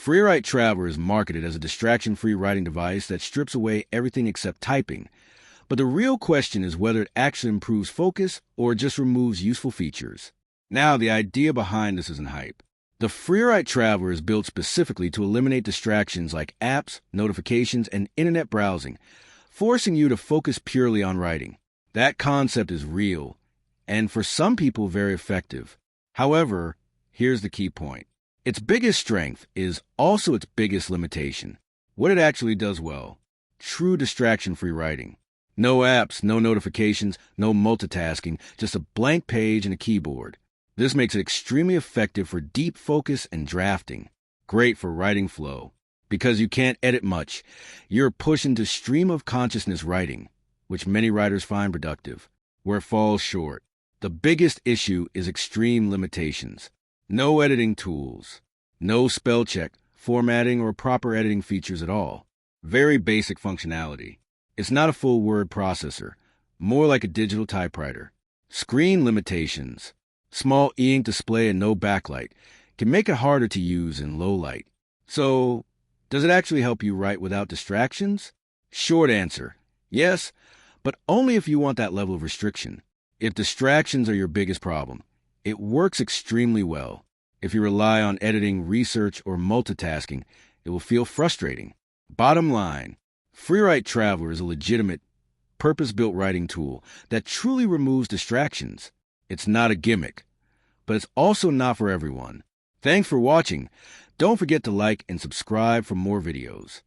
Freewrite Traveler is marketed as a distraction-free writing device that strips away everything except typing. But the real question is whether it actually improves focus or just removes useful features. Now, the idea behind this isn't hype. The Freewrite Traveler is built specifically to eliminate distractions like apps, notifications, and internet browsing, forcing you to focus purely on writing. That concept is real, and for some people, very effective. However, here's the key point. Its biggest strength is also its biggest limitation. What it actually does well: true distraction-free writing. No apps, no notifications, no multitasking, just a blank page and a keyboard. This makes it extremely effective for deep focus and drafting. Great for writing flow. Because you can't edit much, you're pushed into stream of consciousness writing, which many writers find productive. Where it falls short, the biggest issue is extreme limitations. No editing tools, no spell check, formatting, or proper editing features at all. Very basic functionality. It's not a full word processor, more like a digital typewriter. Screen limitations. Small e-ink display and no backlight can make it harder to use in low light. So, does it actually help you write without distractions? Short answer, yes, but only if you want that level of restriction. If distractions are your biggest problem, it works extremely well. If you rely on editing, research, or multitasking, it will feel frustrating. Bottom line, Freewrite Traveler is a legitimate, purpose-built writing tool that truly removes distractions. It's not a gimmick, but it's also not for everyone. Thanks for watching. Don't forget to like and subscribe for more videos.